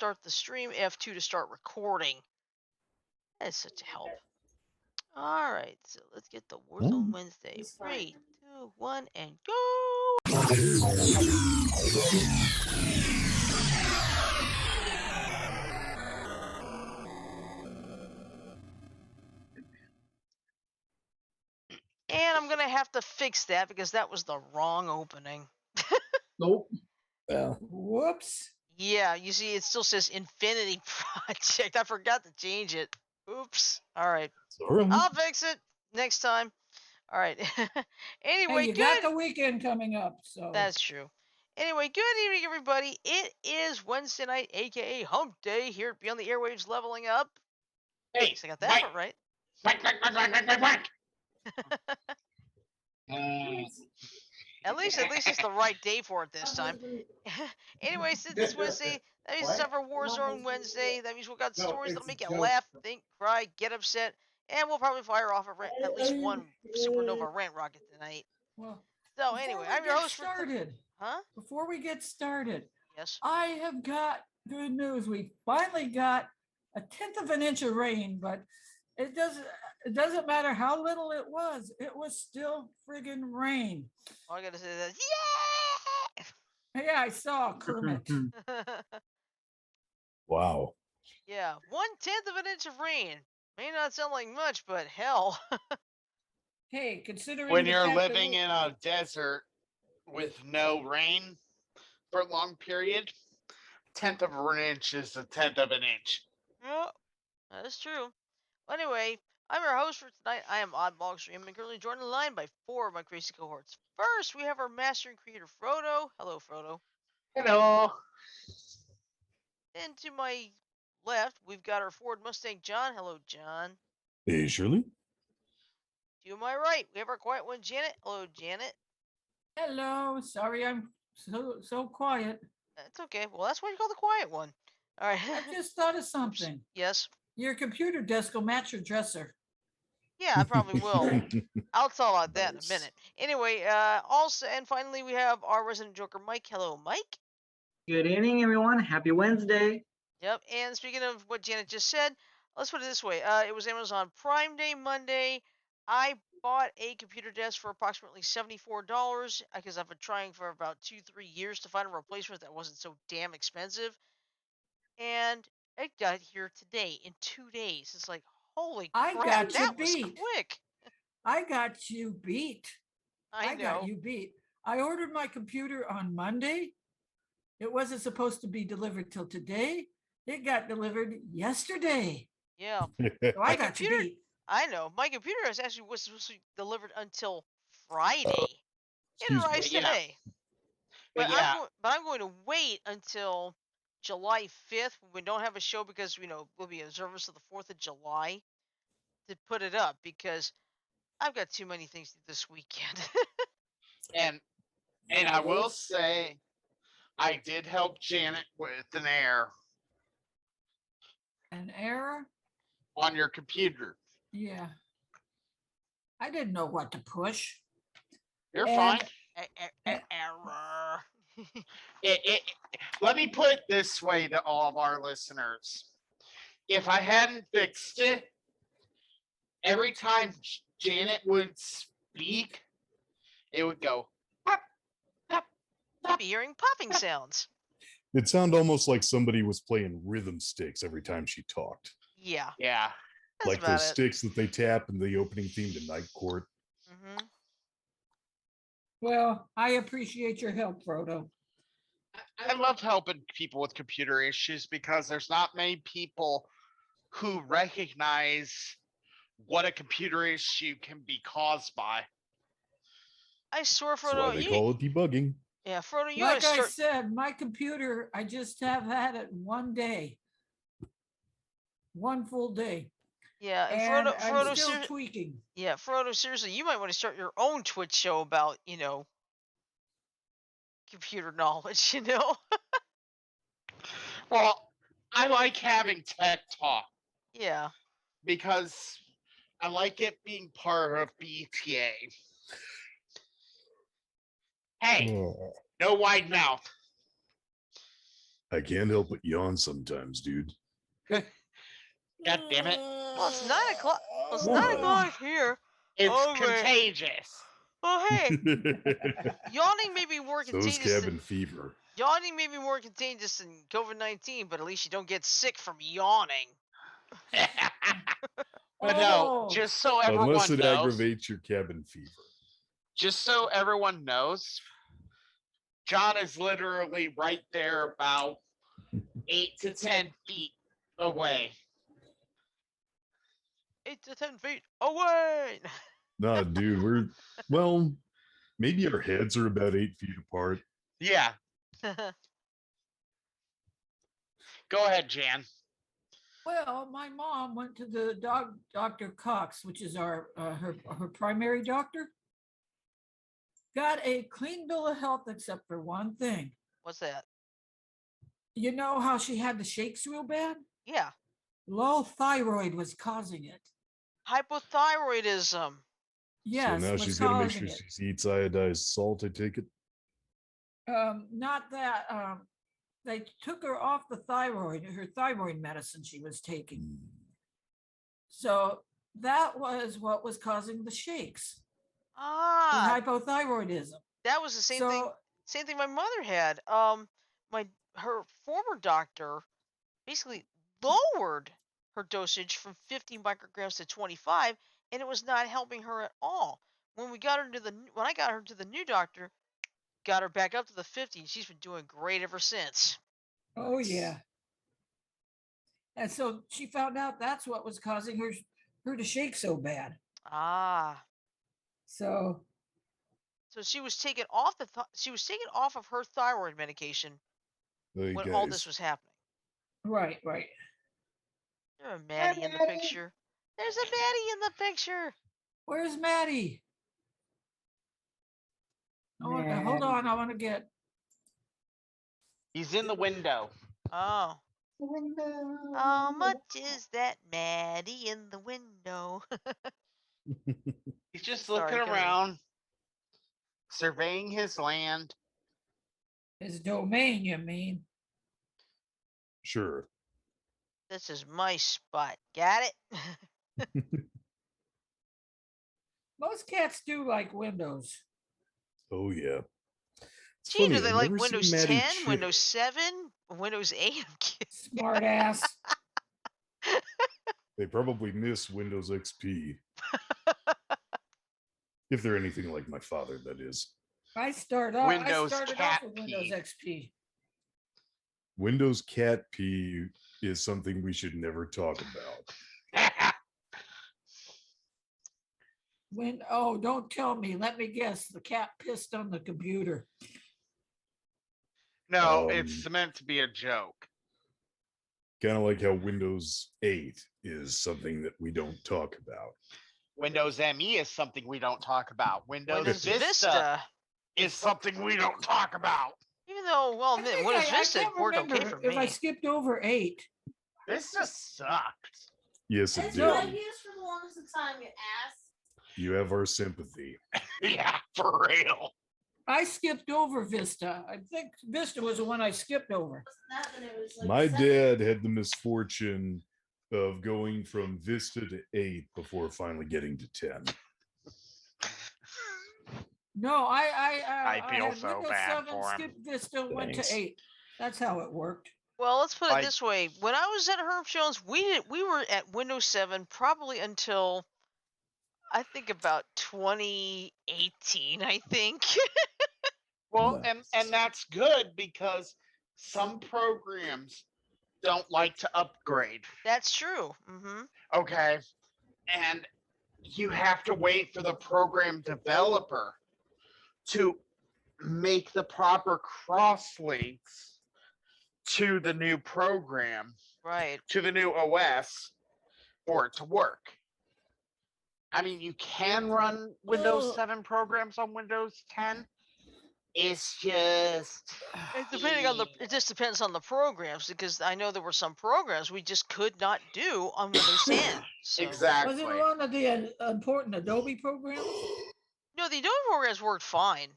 start the stream, F2 to start recording. That is such a help. All right, so let's get the Warzone Wednesday. 3, 2, 1, and go! And I'm gonna have to fix that because that was the wrong opening. Nope. Well, whoops. Yeah, you see, it still says Infinity Project. I forgot to change it. Oops. All right. Sorry. I'll fix it next time. All right. Anyway, Hey, you got the weekend coming up, so That's true. Anyway, good evening, everybody. It is Wednesday night, aka Hump Day, here at Beyond the Airwaves Leveling Up. Hey, I got that part right. whack. At least it's the right day for it this time. Anyway, since it's Wednesday, that means it's time for Warzone Wednesday. That means we've got stories that'll make you laugh, think, cry, get upset, and we'll probably fire off at least one Supernova Rant Rocket tonight. well. So anyway, I'm your host Before we get started, Yes. I have got good news. We finally got a 1/10 of an inch of rain, but it doesn't matter how little it was still friggin' rain. All I gotta say is, yeah! Yeah, I saw Kermit. Wow. Yeah, 1/10 of an inch of rain. May not sound like much, but hell. Hey, considering When the you're fact that living in a desert with no rain for a long period, 1/10 of an inch is a 1/10 of an inch. Yeah, that is true. Well, anyway, I'm your host for tonight. I am Oddball Extreme and currently joined in the line by 4 of my crazy cohorts. First, we have our master and creator, Frodo. Hello, Frodo. Hello. And to my left, we've got our Ford Mustang, John. Hello, John. Hey, Shirley. To my right, we have our quiet one, Janet. Hello, Janet. hello, sorry I'm so quiet. That's okay. Well, that's why you call the quiet one. All right. I just thought of something. Yes. Your computer desk will match your dresser. Yeah, I probably will. I'll tell about that in a minute. Anyway, also, and finally, we have our resident Joker, Mike. Hello, Mike. Good evening, everyone. Happy Wednesday. Yep. And speaking of what Janet just said, let's put it this way. It was Amazon Prime Day Monday. I bought a computer desk for approximately $74 because I've been trying for about 2-3 years to find a replacement that wasn't so damn expensive. And it got here today in 2 days. It's like, holy I crap, got you that was beat. quick. I got you beat. I know. got you beat. I ordered my computer on Monday. It wasn't supposed to be delivered till today. It got delivered yesterday. Yeah. So I got you beat. I know. My computer actually was supposed to be delivered until Friday. It excuse me. arrives Yeah. today. But yeah, I'm going to wait until July 5th when we don't have a show because we'll be observers of the 4th of July to put it up because I've got too many things to do this weekend. and I will say, I did help Janet with an error An error? on your computer. Yeah. I didn't know what to push. You're And- fine. Error. Let me put it this way to all of our listeners. If I hadn't fixed it, every time Janet would speak, it would go pop, pop, You'll pop. be hearing popping sounds. It sounded almost like somebody was playing rhythm sticks every time she talked. Yeah. Yeah. That's like about those it. sticks that they tap in the opening theme to Night Court. Mm-hmm. Well, I appreciate your help, Frodo. I love helping people with computer issues because there's not many people who recognize what a computer issue can be caused by. I swear, That's why Frodo, they call it debugging. Yeah, Frodo, you Like gotta I start. said, my computer, I just have had it one day. One full day. Yeah, And Frodo, I'm still tweaking. Yeah, Frodo, seriously, you might want to start your own Twitch show about, computer knowledge, Well, I like having tech talk Yeah. because I like it being part of BTA. Hey, Oh. no wide mouth. I can't help but yawn sometimes, dude. God damn it. Well, it's 9 o'clock. Well, it's What? 9 o'clock here. It's Oh, man. contagious. Oh, hey, yawning may be more So's contagious. cabin fever. Yawning may be more contagious than COVID-19, but at least you don't get sick from yawning. But no, Oh. just so everyone Unless it knows, aggravates your cabin fever. just so everyone knows, John is literally right there about 8 to 10 feet away. 8 to 10 feet away. Nah, dude, well, maybe our heads are about 8 feet apart. Yeah, go ahead, Jan. Well, my mom went to the Dr. Cox, which is our her primary doctor. Got a clean bill of health except for one thing. What's that? You know how she had the shakes real bad? Yeah, Low thyroid was causing it. hypothyroidism. Yes, So now was she's got to make causing sure it. she eats iodized salt, I take it. Not that. They took her off her thyroid medicine she was taking. So that was what was causing the shakes, the Ah, hypothyroidism. that was the same thing. So Same thing my mother had. Her former doctor basically lowered her dosage from 50 micrograms to 25, and it was not helping her at all. When I got her to the new doctor, got her back up to the 50, and she's been doing great ever since. oh yeah. And so she found out that's what was causing her to shake so bad. Ah, So so she was taken off she was taken off of her thyroid medication Hey, when all guys. this was happening. right. There's a Maddie in the picture. There's a Maddie in the picture. Where's Maddie? Hold on, I want to get He's in the window. Oh. How much is that Maddie in the window? He's just Sorry, looking continue. around, surveying his land. his domain, you mean? Sure. This is my spot. Got it? Most cats do like windows. Oh, yeah. It's Gee, funny, do they I've like never seen Windows Maddie 10, chick. Windows 7, Windows 8? I'm kidding. Smart ass. They probably miss Windows XP. If they're anything like my father, that is. I started Windows off cat with Windows pee. XP. Windows cat pee is something we should never talk about. Don't tell me. Let me guess. The cat pissed on the computer. No, it's meant to be a joke. Kind of like how Windows 8 is something that we don't talk about. Windows ME is something we don't talk about. Windows Vista Vista. is something we don't talk about. Even though, well, I think Windows I Vista can't worked remember okay for if I me. skipped over 8. Vista sucked. Yes, it It's did. been used for the longest time, you ass. You have our sympathy. Yeah, for real. I skipped over Vista. I think Vista was the one I skipped over. That when it was like My 7. dad had the misfortune of going from Vista to 8 before finally getting to 10. No, I feel had so Windows bad 7, for him. skipped Vista, went Thanks. to 8. That's how it worked. Well, let's put it I- this way. When I was at Herb Jones, we were at Windows 7 probably until I think about 2018, I think. Well, Nice. and that's good because some programs don't like to upgrade. That's true. Mm-hmm. Okay. And you have to wait for the program developer to make the proper cross links to the new program, Right. to the new OS for it to work. I mean, you can run Windows Oh. 7 programs on Windows 10. It's just It just depends on the programs, because I know there were some programs we just could not do on Windows 10. So. exactly. Was it one of the important Adobe programs? No, the Adobe programs worked fine.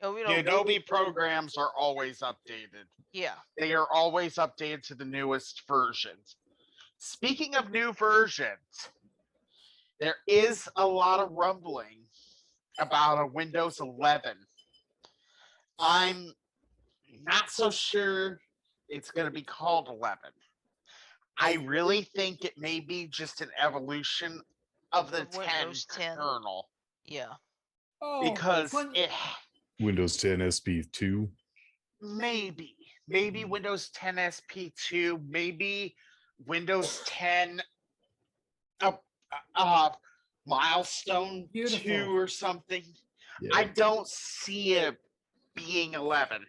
Oh, you The know, Adobe programs are always updated. yeah. They are always updated to the newest versions. Speaking of new versions, there is a lot of rumbling about a Windows 11. I'm not so sure it's going to be called 11. I really think it may be just an evolution of the Of 10 Windows 10. kernel Yeah. Oh, because when- it Windows 10 SP2. maybe Windows 10 SP2, maybe Windows 10 uh, milestone Beautiful. 2 or something. Yeah. I don't see it being 11.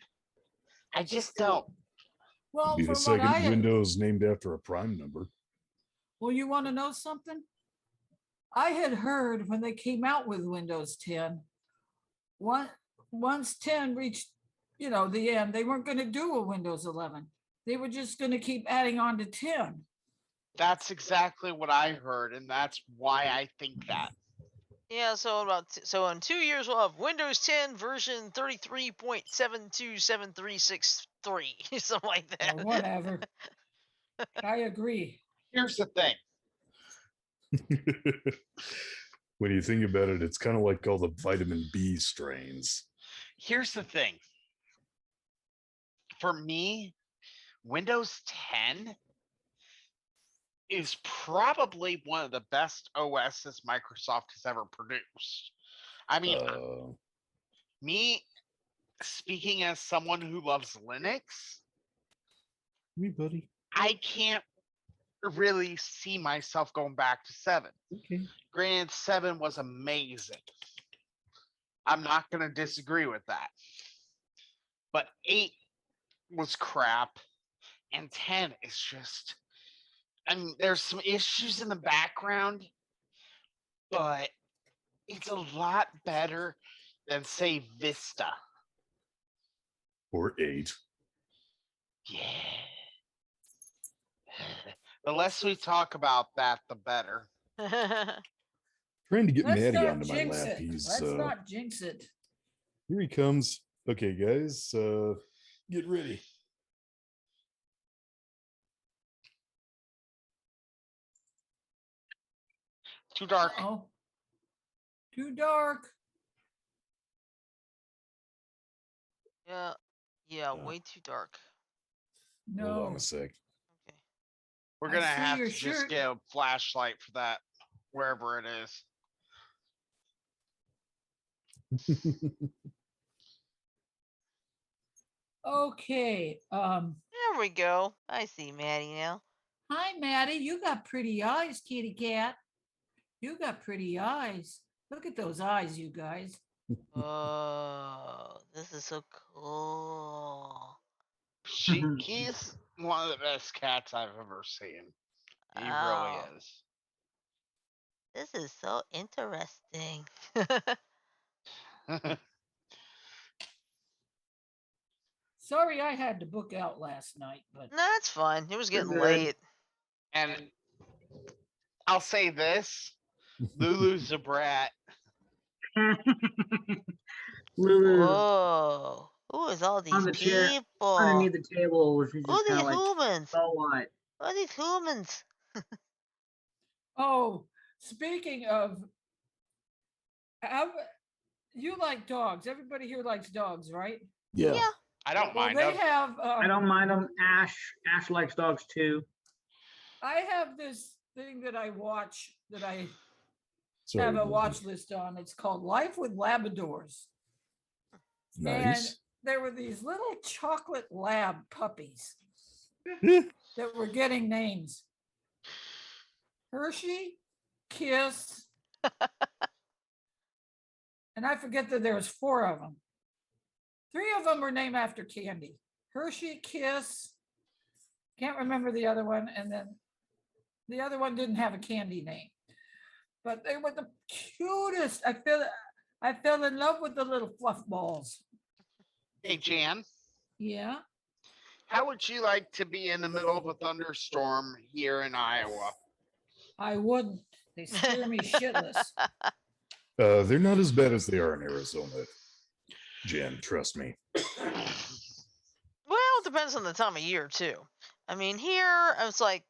I just don't. well, Be the from what second I Windows named after a prime number. well, you want to know something? I had heard when they came out with Windows 10, once 10 reached, the end, they weren't going to do a Windows 11. They were just going to keep adding on to 10. That's exactly what I heard, and that's why I think that. Yeah, so so in 2 years we'll have Windows 10 version 33.727363, something like Or that. whatever. I agree. Here's the thing. When you think about it, it's kind of like all the vitamin B strains. Here's the thing. For me, Windows 10 is probably one of the best OSs Microsoft has ever produced. I mean, me speaking as someone who loves Linux, Me, buddy. I can't really see myself going back to 7. Okay. Granted, 7 was amazing. I'm not going to disagree with that. But 8 was crap, and 10 is just. I mean, there's some issues in the background, but it's a lot better than, say, Vista. Or 8. Yeah. The less we talk about that, the better. Trying to get Let's Maddie not onto my jinx lap. it. He's Let's not jinx it. here he comes. Okay, guys, get ready. Too dark. Oh, too dark. yeah, way too dark. Hold on No. a sec. Okay. We're I gonna see have your to just shirt. get a flashlight for that, wherever it is. Okay. There we go. I see Maddie now. Hi, Maddie. You got pretty eyes, kitty cat. You got pretty eyes. Look at those eyes, you guys. Oh, this is so cool. He's one of the best cats I've ever seen. He really Oh, is. this is so interesting. Sorry I had to book out last night, but That's fun. It was You're getting good. late. And I'll say this: Lulu's a brat. Lulu Whoa. Who is all these on the chair people? underneath the table. She's Who just are kind these of like, humans? so what? Who are these humans? oh, speaking of, you like dogs. Everybody here likes dogs, right? Yeah. Yeah. I don't Well, mind they him. have. I don't mind them. Ash likes dogs too. I have this thing that I watch that I Sorry, have a buddy. watch list on. It's called Life with Labradors. And Nice. there were these little chocolate lab puppies that were getting names. Hershey, Kiss, and I forget that there was 4 of them. 3 of them were named after candy. Hershey, Kiss, can't remember the other one, and then the other one didn't have a candy name. But they were the cutest. I fell in love with the little fluff balls. Hey, Jan, Yeah. how would you like to be in the middle of a thunderstorm here in Iowa? I wouldn't. They scare me shitless. They're not as bad as they are in Arizona. Jen, trust me. Well, it depends on the time of year too. I mean, here it's like,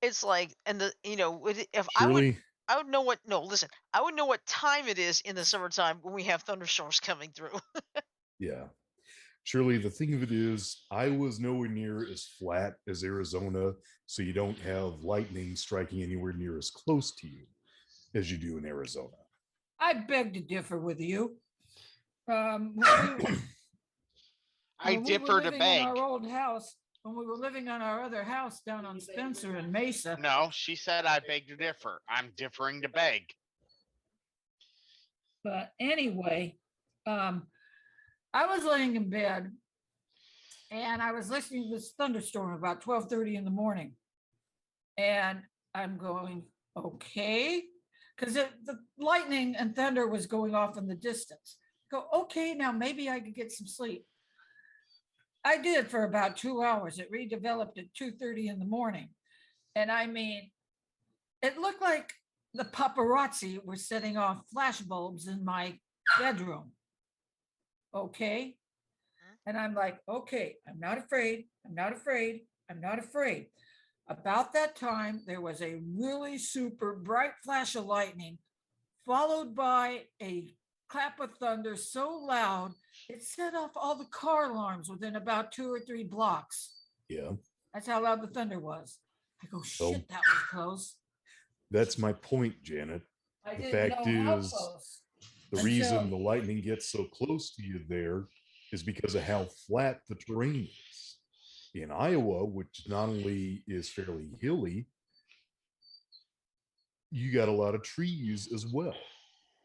and if Shirley, I would know what. No, listen, I would know what time it is in the summertime when we have thunderstorms coming through. yeah. Shirley, the thing of it is, Iowa's nowhere near as flat as Arizona, so you don't have lightning striking anywhere near as close to you as you do in Arizona. I beg to differ with you. When I we were differ to living in beg. our old house, when we were living on our other house down on Spencer and Mesa, No, she said I beg to differ. I'm differing to beg. but anyway, I was laying in bed and I was listening to this thunderstorm about 12:30 in the morning. And I'm going, okay, because the lightning and thunder was going off in the distance. Go, okay, now maybe I could get some sleep. I did for about 2 hours. It redeveloped at 2:30 in the morning. And I mean, it looked like the paparazzi were setting off flash bulbs in my bedroom. Okay. And I'm like, okay, I'm not afraid. I'm not afraid. I'm not afraid. About that time, there was a really super bright flash of lightning, followed by a clap of thunder so loud it set off all the car alarms within about 2 or 3 blocks. Yeah. That's how loud the thunder was. I go, Oh. shit, that was close. That's my point, Janet. I The didn't fact know how is, close. the Until- reason the lightning gets so close to you there is because of how flat the terrain is. In Iowa, which not only is fairly hilly, you got a lot of trees as well.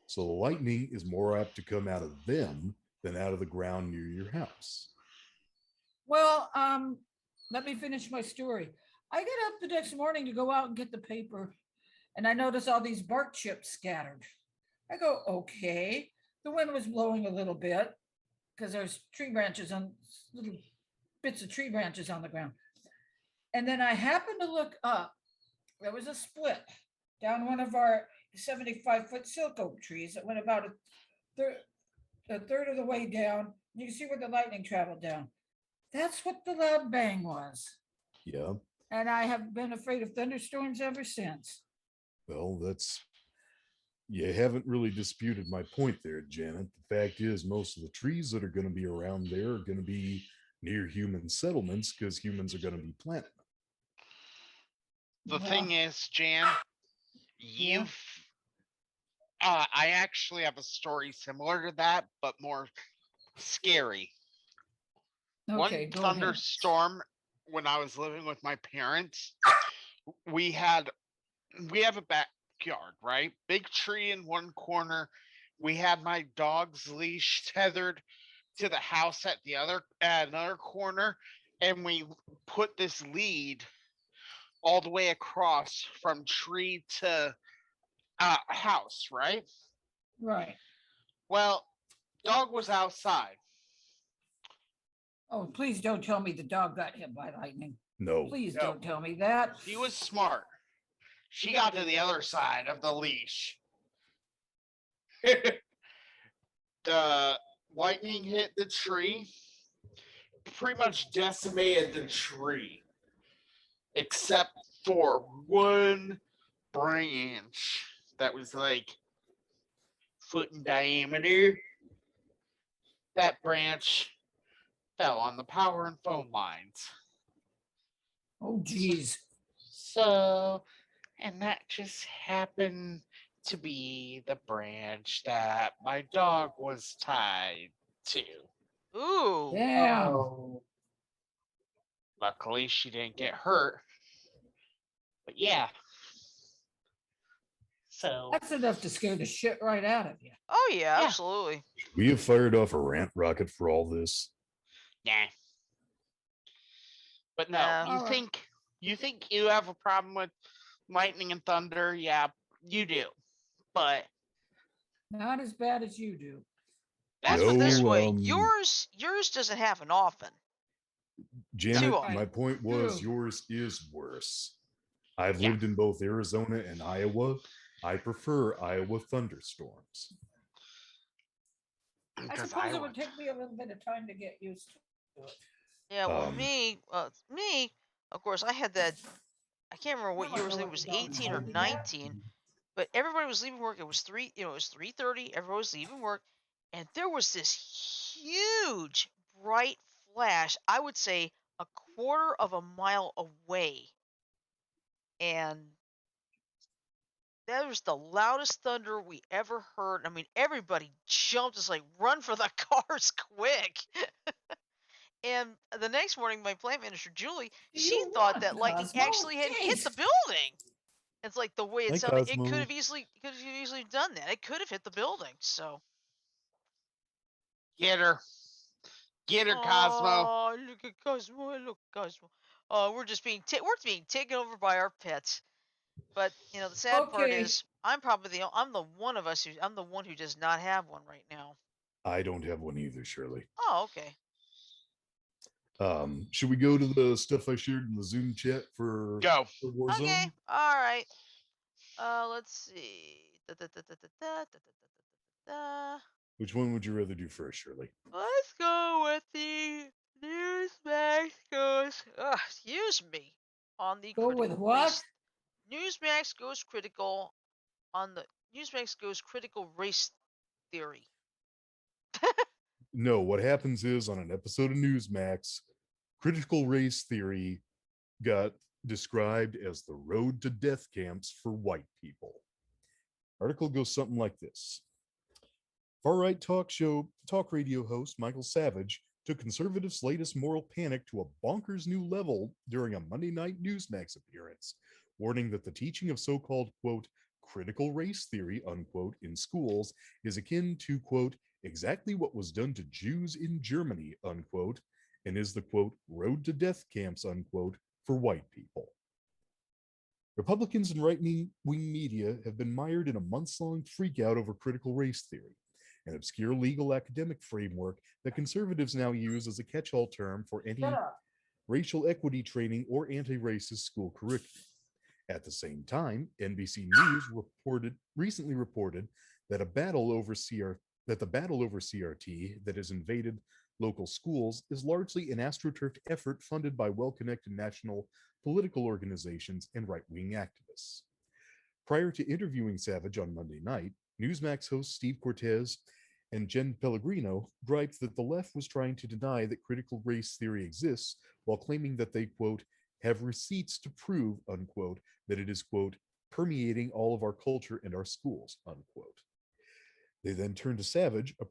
So the lightning is more apt to come out of them than out of the ground near your house. Well, let me finish my story. I get up the next morning to go out and get the paper, and I notice all these bark chips scattered. I go, okay. The wind was blowing a little bit because there's tree branches on little bits of tree branches on the ground. And then I happened to look up. There was a split down one of our 75-foot silk oak trees that went about a third of the way down. You can see where the lightning traveled down. That's what the loud bang was. Yeah. And I have been afraid of thunderstorms ever since. Well, you haven't really disputed my point there, Janet. The fact is, most of the trees that are going to be around there are going to be near human settlements because humans are going to be planting them. The Well, thing is, Jan, I actually have a story similar to that, but more scary. okay, One go ahead. thunderstorm when I was living with my parents, we have a backyard, right? Big tree in one corner. We had my dog's leash tethered to the house at another corner, and we put this lead all the way across from tree to house, right? Right. Well, dog was outside. Oh, please don't tell me the dog got hit by lightning. No. Please No. don't tell me that. She was smart. She got to the other side of the leash. The lightning hit the tree, pretty much decimated the tree, except for one branch that was like foot in diameter. That branch fell on the power and phone lines. Oh, geez. So, and that just happened to be the branch that my dog was tied to. Ooh. Damn. Oh, Luckily, she didn't get hurt. But yeah. So, That's enough to scare the shit right out of you. Oh yeah, Yeah. absolutely. We have fired off a rant rocket for all this. yeah. But no, Yeah. you All right. think you have a problem with lightning and thunder? Yeah, you do. But Not as bad as you do. Let's that's put it this No, way: yours doesn't happen often. Janet, Two my of point was True. yours is worse. I've Yeah. lived in both Arizona and Iowa. I prefer Iowa thunderstorms. I Because suppose I it would. would take me a little bit of time to get used to it. Yeah, well, Um, me, of course, I had that. I can't remember You what year don't it know was. It what was the dog is 18 or holding yet. 19, but everybody was leaving work. It was three. It was 3:30. Everyone was leaving work, and there was this huge bright flash. I would say a quarter of a mile away, and that was the loudest thunder we ever heard. I mean, everybody jumped. It's like run for the cars, quick! And the next morning, my plant manager, Julie, Do she you thought want that lightning Cosmo? actually had hit the Jeez. building. It's like the way it Hi, sounded. It Cosmo. could have easily done that. It could have hit the building. So, Get her. Get her, Cosmo. oh, look at Cosmo! Look, Cosmo. We're being taken over by our pets. But the sad part Okay. is, I'm the one of us I'm the one who does not have one right now. I don't have one either, Shirley. Oh, okay. Should we go to the stuff I shared in the Zoom chat Go. for Okay. Warzone? All right. Let's see. Da, da, da, da, da, da, da, da, da, da. Which one would you rather do first, Shirley? Let's go with the Newsmax goes. Excuse me. On the Go with critical what? race. Newsmax goes critical on the Newsmax goes critical race theory. No, what happens is on an episode of Newsmax, critical race theory got described as the road to death camps for white people. Article goes something like this. Far-right talk radio host Michael Savage took conservatives' latest moral panic to a bonkers new level during a Monday night Newsmax appearance, warning that the teaching of so-called, quote, critical race theory, unquote, in schools is akin to, quote, exactly what was done to Jews in Germany, unquote, and is the, quote, road to death camps, unquote, for white people. Republicans and right-wing media have been mired in a months-long freakout over critical race theory, an obscure legal academic framework that conservatives now use as a catch-all term for any Shut up. racial equity training or anti-racist school curriculum. At the same time, NBC News recently reported that the battle over CRT that has invaded local schools is largely an astroturfed effort funded by well-connected national political organizations and right-wing activists. Prior to interviewing Savage on Monday night, Newsmax host Steve Cortez and Jen Pellegrino griped that the left was trying to deny that critical race theory exists while claiming that they, quote, have receipts to prove, unquote, that it is, quote, permeating all of our culture and our schools, unquote. They then turned to Savage, a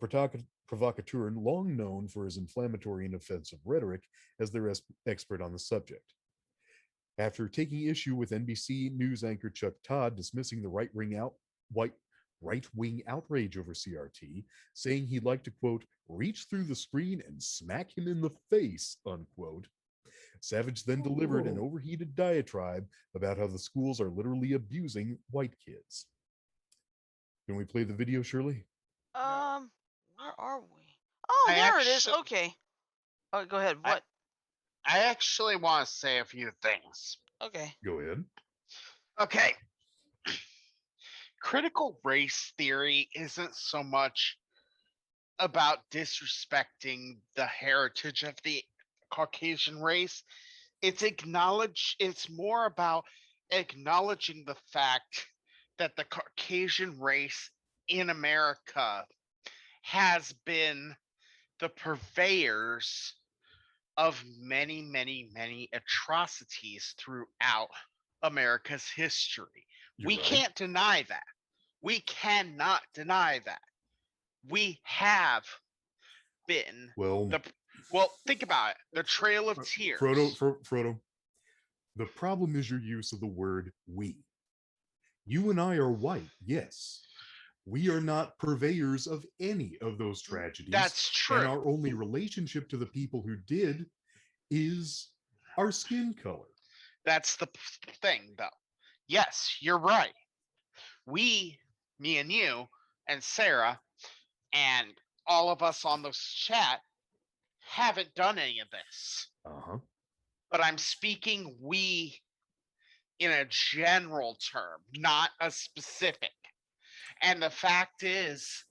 provocateur and long known for his inflammatory and offensive rhetoric, as their expert on the subject. After taking issue with NBC News anchor Chuck Todd dismissing the right-wing outrage over CRT, saying he'd like to, quote, reach through the screen and smack him in the face, unquote, Savage then delivered an overheated diatribe about how the schools are literally abusing white kids. Can we play the video, Shirley? Where are we? Oh, I there it is. actually, Okay. Oh, go ahead. I, What? I actually want to say a few things. Okay. Go ahead. Okay. Critical race theory isn't so much about disrespecting the heritage of the Caucasian race. It's more about acknowledging the fact that the Caucasian race in America has been the purveyors of many, many, many atrocities throughout America's history. You're We right. can't deny that. We cannot deny that. We have been Well, think about it. The Trail of Tears. Frodo, the problem is your use of the word we. You and I are white, yes. We are not purveyors of any of those tragedies. That's true. And our only relationship to the people who did is our skin color. That's the thing, though. Yes, you're right. We, me and you, and Sarah, and all of us on this chat haven't done any of this. Uh-huh. But I'm speaking we in a general term, not a specific. And the fact is,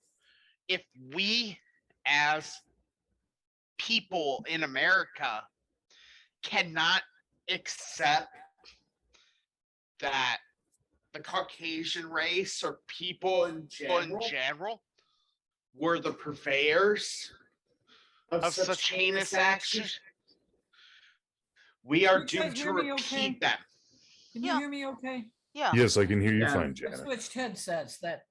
if we as people in America cannot accept that the Caucasian race or people in general were the purveyors of such heinous actions, we are You guys doomed to hear me repeat okay? them. Can you Yeah. hear me okay? Yeah. Yes, I can hear you Yeah. fine, I Janet. switched headsets that.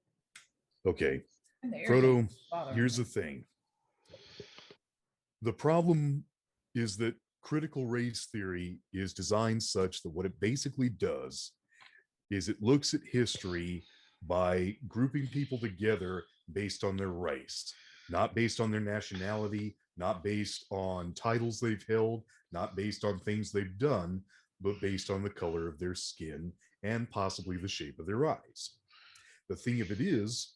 Okay. and the ear Frodo, is bothering here's me. the thing. The problem is that critical race theory is designed such that what it basically does is it looks at history by grouping people together based on their race, not based on their nationality, not based on titles they've held, not based on things they've done, but based on the color of their skin and possibly the shape of their eyes. The thing of it is,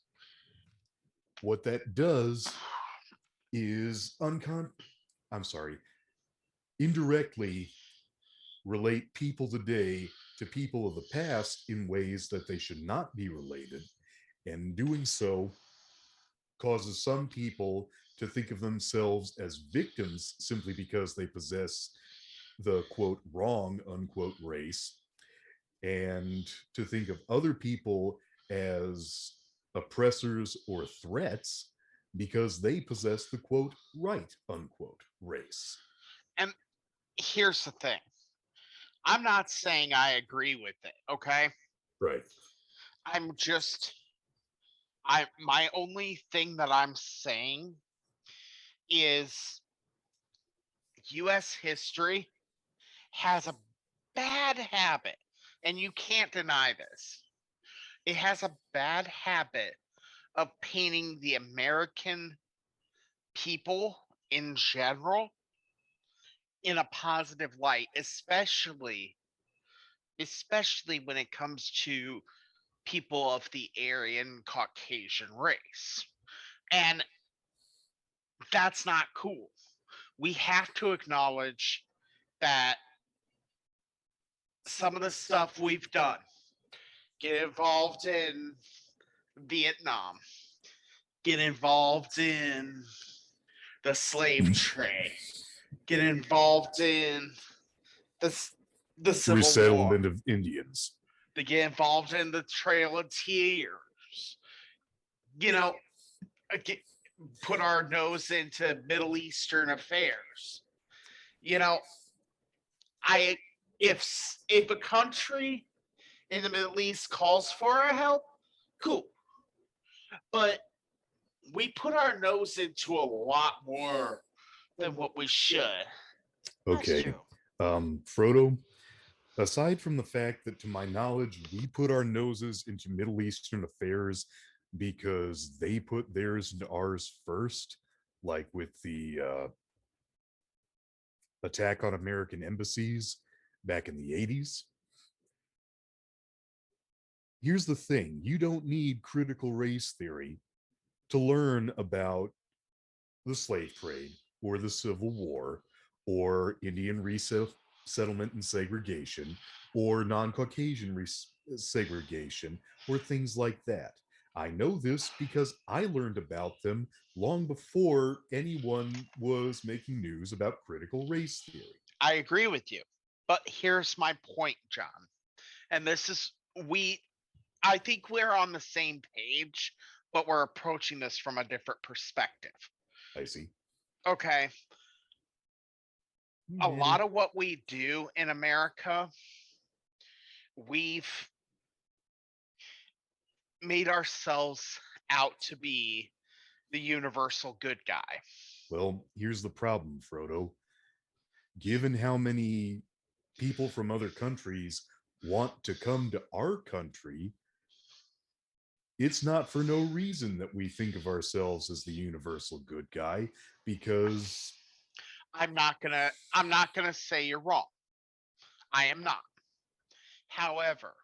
what that does is indirectly relate people today to people of the past in ways that they should not be related. And doing so causes some people to think of themselves as victims simply because they possess the quote wrong unquote race, and to think of other people as oppressors or threats because they possess the quote right unquote race. And here's the thing, I'm not saying I agree with it, okay? Right. My only thing that I'm saying is US history has a bad habit, and you can't deny this. It has a bad habit of painting the American people in general in a positive light, especially when it comes to people of the Aryan Caucasian race. And that's not cool. We have to acknowledge that some of the stuff we've done, get involved in Vietnam, get involved in the slave trade, get involved in the, the Civil War, Resettlement of Indians. to get involved in the Trail of Tears, you know, put our nose into Middle Eastern affairs. You know, I if a country in the Middle East calls for our help, cool. But we put our nose into a lot more than what we should. That's Okay. true. Frodo, aside from the fact that to my knowledge, we put our noses into Middle Eastern affairs because they put theirs into ours first, like with the attack on American embassies back in the 80s. Here's the thing, you don't need critical race theory to learn about the slave trade or the Civil War or Indian resettlement and segregation or non-Caucasian segregation or things like that. I know this because I learned about them long before anyone was making news about critical race theory. I agree with you. But here's my point, John. And this is I think we're on the same page, but we're approaching this from a different perspective. I see. Okay. A lot of what we do in America, we've made ourselves out to be the universal good guy. Well, here's the problem, Frodo. Given how many people from other countries want to come to our country, it's not for no reason that we think of ourselves as the universal good guy, because I'm not gonna say you're wrong. I am not. However,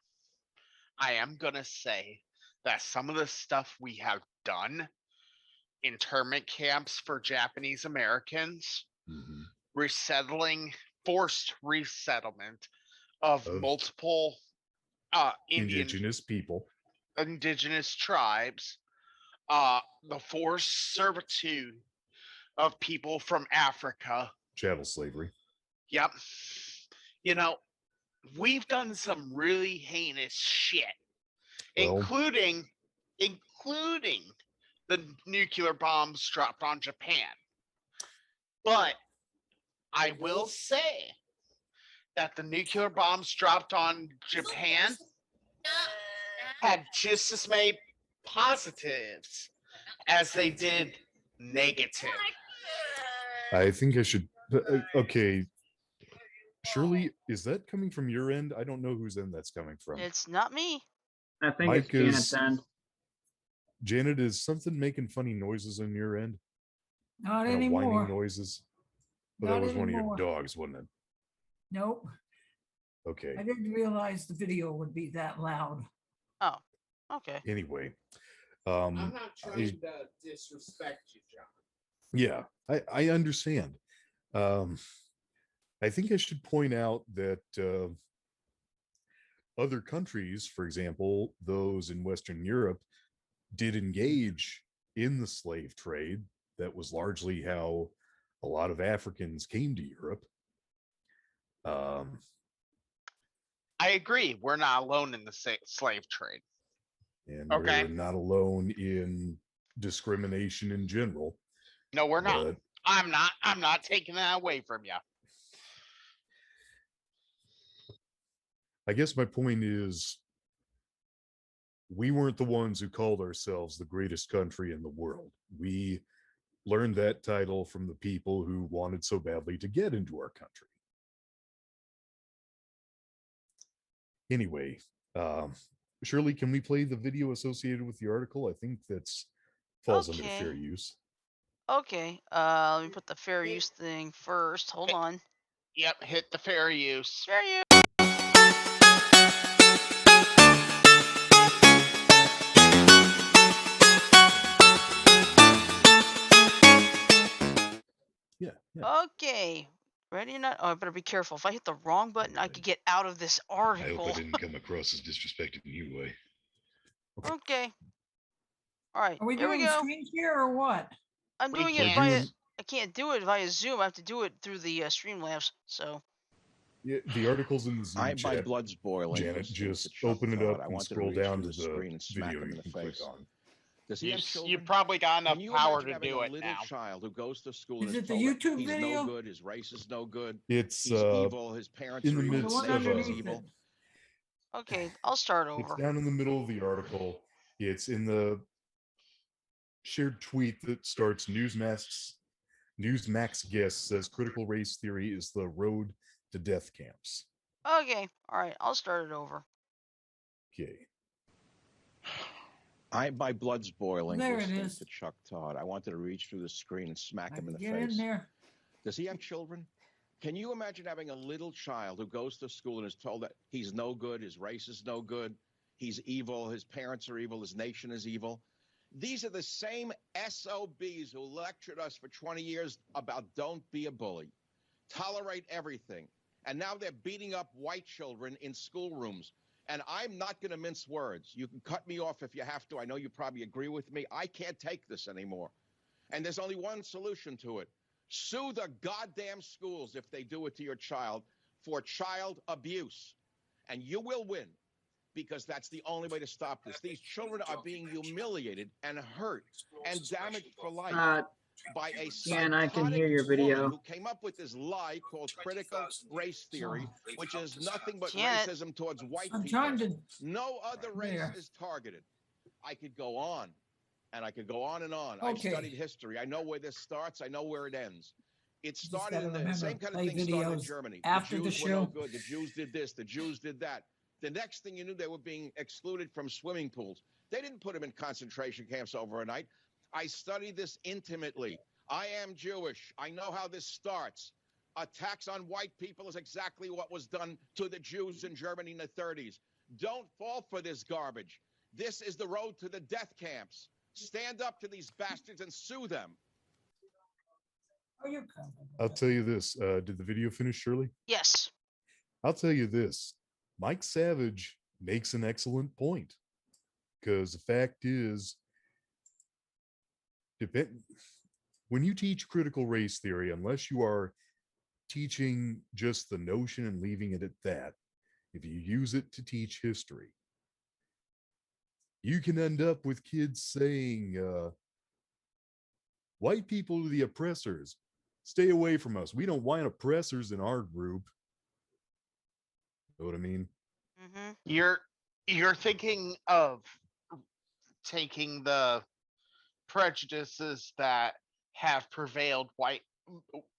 I am gonna say that some of the stuff we have done, internment camps for Japanese Americans, resettling, forced resettlement of multiple indigenous people, indigenous tribes, the forced servitude of people from Africa. Chattel slavery. Yep. You know, we've done some really heinous shit, Well, including the nuclear bombs dropped on Japan. But I will say that the nuclear bombs dropped on Japan had just as many positives as they did negative. I think I should. Okay. Shirley, is that coming from your end? I don't know whose end that's coming from. It's not me. I think Mike it's Janet's is- end. Janet, is something making funny noises on your end? Not Kind of anymore. whining noises? Well, that Not was one of your anymore. dogs, wasn't it? Nope. Okay. I didn't realize the video would be that loud. Oh, okay. Anyway. I'm not trying to disrespect you, John. Yeah, I understand. I think I should point out that other countries, for example, those in Western Europe, did engage in the slave trade. That was largely how a lot of Africans came to Europe. I agree. We're not alone in the slave trade. And Okay. we're not alone in discrimination in general. No, we're not. But I'm not taking that away from you. I guess my point is, we weren't the ones who called ourselves the greatest country in the world. We learned that title from the people who wanted so badly to get into our country. Anyway, Shirley, can we play the video associated with the article? I think that's falls under Okay. fair use. Okay. Let me put the fair use thing first. Hold on. Yep, hit the fair use. Fair use. Yeah. Okay. Ready or not? Oh, I better be careful. If I hit the wrong button, I could get out of this I hope article. I didn't come across as disrespecting you, way. Okay. All right. Are we Here we doing go. screen share or what? I'm We doing it can't. via. I can't do it via Zoom. I have to do it through the Streamlabs. So. Yeah, the article's in the Zoom My chat. blood's boiling. Janet, listening just to Chuck open it Todd. up I and wanted to scroll reach down through to the the screen and smack video him you in the can click face. on. Does he have You children? probably got enough Can you power imagine to having do a it little now. child who goes to school Is and it the told that YouTube he's video? no good, his race is no good, It's he's evil, his parents in are the evil, The his midst one of nation is underneath evil. it. Okay. I'll start it's over. down in the middle of the article. It's in the shared tweet that starts Newsmax guest says critical race theory is the road to death camps. Okay. All right. I'll start it over. Okay. My blood's boiling There it listening is. to Chuck Todd. I wanted to reach through the screen and smack I him in can the get in face. there. Does he have children? Can you imagine having a little child who goes to school and is told that he's no good, his race is no good, he's evil, his parents are evil, his nation is evil? These are the same SOBs who lectured us for 20 years about don't be a bully, tolerate everything. And now they're beating up white children in schoolrooms. And I'm not going to mince words. You can cut me off if you have to. I know you probably agree with me. I can't take this anymore. And there's only one solution to it. Sue the goddamn schools if they do it to your child for child abuse. And you will win, because that's the only way to stop this. These children are being humiliated and hurt and damaged for life by a Jan, I can psychotic hear your video. woman who came up with this lie called critical race theory, which is nothing but Janet. racism towards white I'm people. trying to. No other race There. is targeted. I could go on, and I could go on and on. Okay. I've studied history. I know where this starts. I know where it ends. It Just started gotta in the remember, same kind of play thing started in videos Germany. after The the Jews were no show. good. The Jews did this. The Jews did that. The next thing you knew, they were being excluded from swimming pools. They didn't put them in concentration camps overnight. I studied this intimately. I am Jewish. I know how this starts. Attacks on white people is exactly what was done to the Jews in Germany in the 30s. Don't fall for this garbage. This is the road to the death camps. Stand up to these bastards and sue them. Oh, you're coming. I'll tell you this. Did the video finish, Shirley? Yes. I'll tell you this. Mike Savage makes an excellent point. Because the fact is, when you teach critical race theory, unless you are teaching just the notion and leaving it at that, if you use it to teach history, you can end up with kids saying, white people are the oppressors. Stay away from us. We don't want oppressors in our group. Know what I mean? Mm-hmm. You're thinking of taking the prejudices that have prevailed white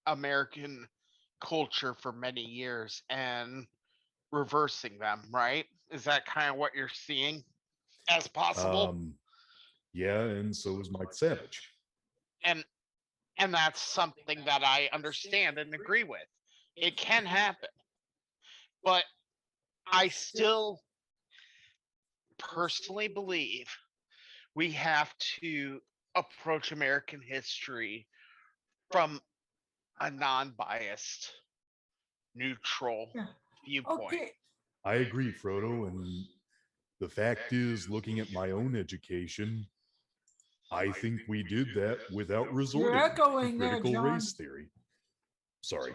American culture for many years and reversing them, right? Is that kind of what you're seeing as possible? Yeah, and so is Mike Savage. And and that's something that I understand and agree with. It can happen. But I still personally believe we have to approach American history from a non-biased, neutral Yeah. viewpoint. Okay, I agree, Frodo. And the fact is, looking at my own education, I think we did that without resorting to echoing there, critical John. race theory. Sorry.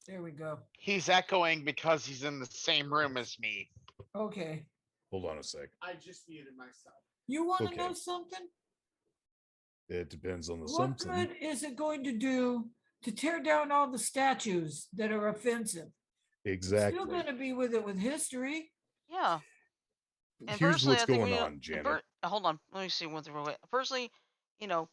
there we go. He's echoing because he's in the same room as me. Okay, Hold on a sec. I just muted myself. you want to Okay. know something? It depends on the What something. good is it going to do to tear down all the statues that are offensive? Exactly. Still going to be with it with history. Yeah. And Here's personally, what's I think going we on, Janet. hold on. Let me see one thing real quick. Personally, you know,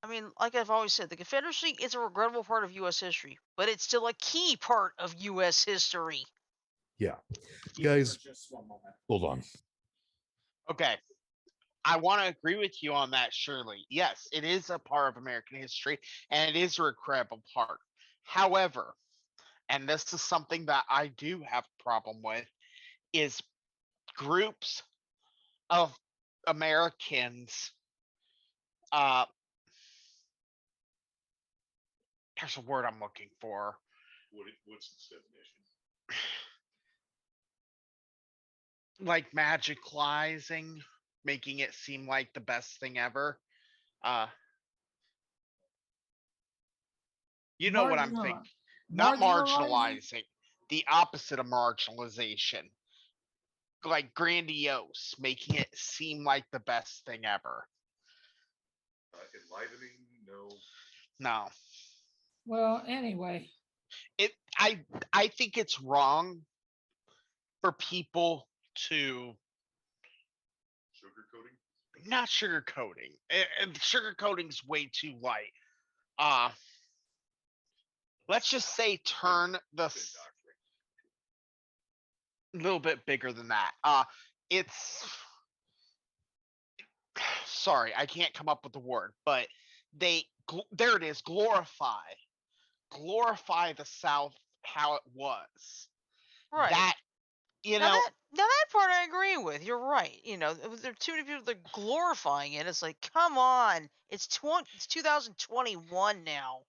I mean, like I've always said, the Confederacy is a regrettable part of U.S. history, but it's still a key part of U.S. history. Yeah. Guys, Just one moment. hold on. Okay. I want to agree with you on that, Shirley. Yes, it is a part of American history and it is a regrettable part. However, and this is something that I do have a problem with, is groups of Americans. There's a word I'm looking for. What's its definition? Like magicalizing, making it seem like the best thing ever. Uh, you know what I'm thinking. Not marginalizing, the opposite of marginalization. Like grandiose, making it seem like the best thing ever. Enlivening? No. No. Well, anyway, It I think it's wrong for people to Sugarcoating? not sugarcoating. And sugarcoating's way too light. Uh let's just say turn the a little bit bigger than that. It's sorry, I can't come up with the word, but there it is, glorify the South how it was. Right. That you Now know, that part I agree with. You're right. You know, there are too many people that are glorifying it. It's like, come on, it's 2021 now.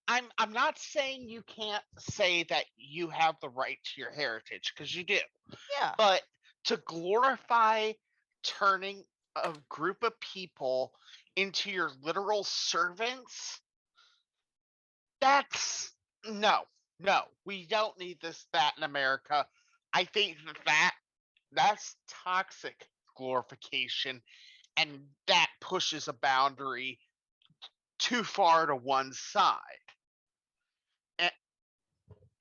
I'm not saying you can't say that you have the right to your heritage because you do, Yeah. but to glorify turning a group of people into your literal servants, that's no, we don't need that in America. I think that's toxic glorification, and that pushes a boundary too far to one side. And,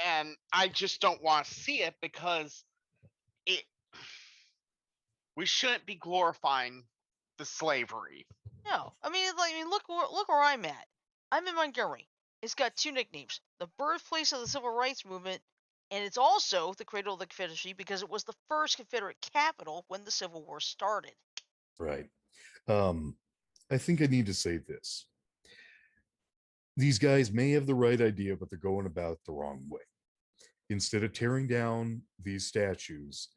and I just don't want to see it because it we shouldn't be glorifying the slavery. No, look where I'm at. I'm in Montgomery. It's got two nicknames: the birthplace of the civil rights movement, and it's also the cradle of the Confederacy because it was the first Confederate capital when the Civil War started. Right. I think I need to say this. These guys may have the right idea, but they're going about it the wrong way. Instead of tearing down these statues,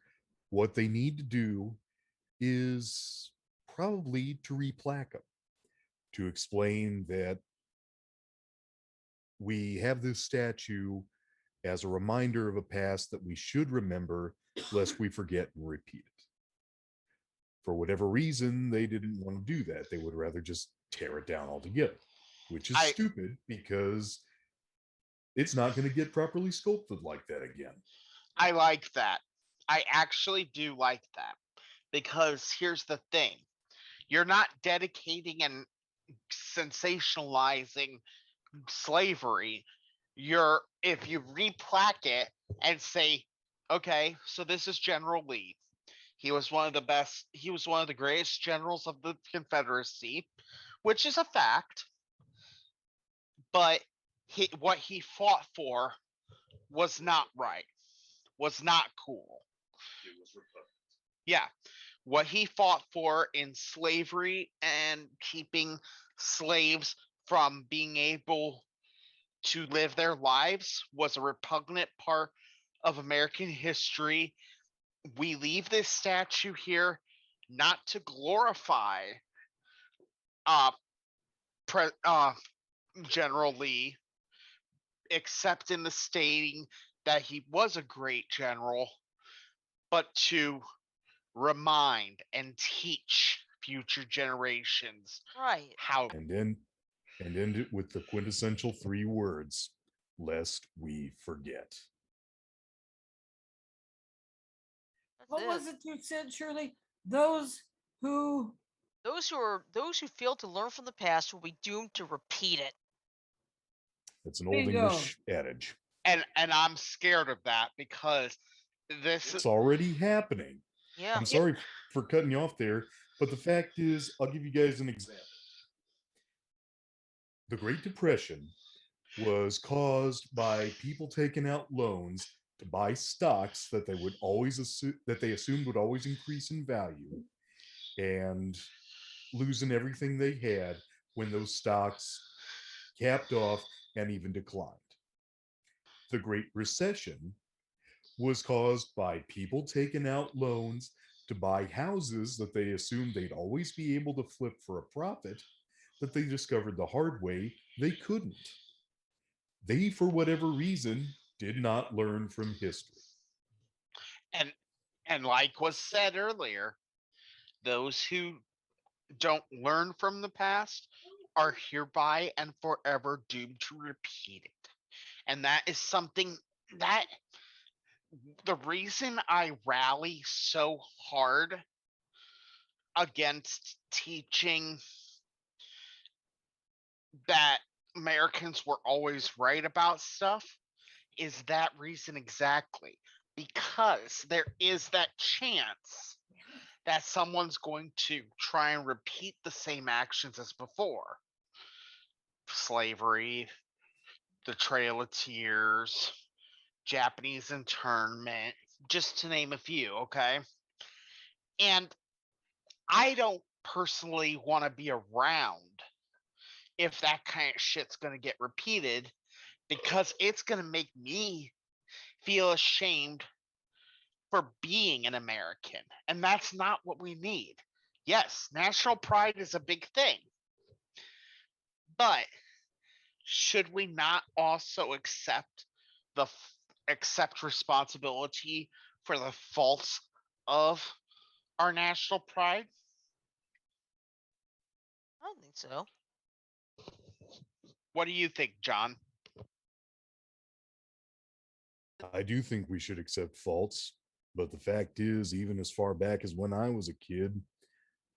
what they need to do is probably to replaque them, to explain that we have this statue as a reminder of a past that we should remember lest we forget and repeat it. For whatever reason, they didn't want to do that. They would rather just tear it down altogether, which is I- stupid because it's not going to get properly sculpted like that again. I like that. I actually do like that because here's the thing: you're not dedicating and sensationalizing slavery. If you replaque it and say, okay, so this is General Lee. He was one of the best. He was one of the greatest generals of the Confederacy, which is a fact. But what he fought for was not right. Was not cool. Yeah, what he fought for in slavery and keeping slaves from being able to live their lives was a repugnant part of American history. We leave this statue here not to glorify uh, Pre- uh, General Lee, except in the stating that he was a great general, but to remind and teach future generations Right. how. And end it with the quintessential 3 words, lest we forget. That's What it. was it you said, Shirley? Those who, Those who fail to learn from the past will be doomed to repeat it. It's an old Bingo. English adage. And I'm scared of that because this It's already happening. Yeah. I'm sorry for cutting you off there, but the fact is, I'll give you guys an example. The Great Depression was caused by people taking out loans to buy stocks that they would always assumed would always increase in value, and losing everything they had when those stocks capped off and even declined. The Great Recession was caused by people taking out loans to buy houses that they assumed they'd always be able to flip for a profit, that they discovered the hard way they couldn't. They, for whatever reason, did not learn from history. and like was said earlier, those who don't learn from the past are hereby and forever doomed to repeat it. And that is something that the reason I rally so hard against teaching that Americans were always right about stuff is that reason exactly. Because there is that chance that someone's going to try and repeat the same actions as before: slavery, the Trail of Tears, Japanese internment, just to name a few, okay? And I don't personally want to be around if that kind of shit's going to get repeated because it's going to make me feel ashamed for being an American. And that's not what we need. Yes, national pride is a big thing. But should we not also accept responsibility for the faults of our national pride? I don't think so. What do you think, John? I do think we should accept faults, but the fact is, even as far back as when I was a kid,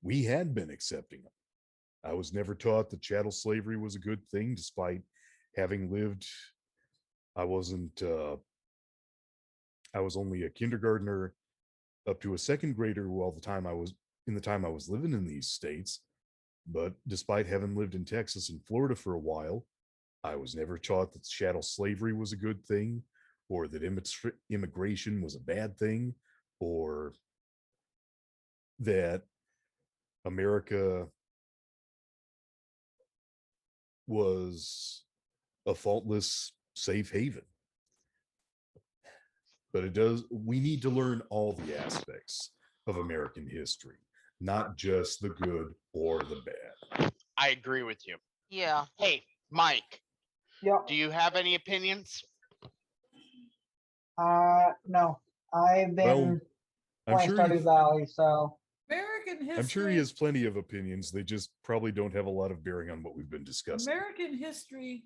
we had been accepting them. I was never taught that chattel slavery was a good thing, despite having lived. I wasn't. I was only a kindergartner up to a second grader while the time I was living in these states. But despite having lived in Texas and Florida for a while, I was never taught that chattel slavery was a good thing, or that immigration was a bad thing, or that America was a faultless safe haven. But we need to learn all the aspects of American history, not just the good or the bad. I agree with you. Yeah. Hey, Mike, Yep. do you have any opinions? No. I've Well, been I'm playing sure Stardew you've, Valley, so America American history. I'm sure he has plenty of opinions. They just probably don't have a lot of bearing on what we've been discussing. American history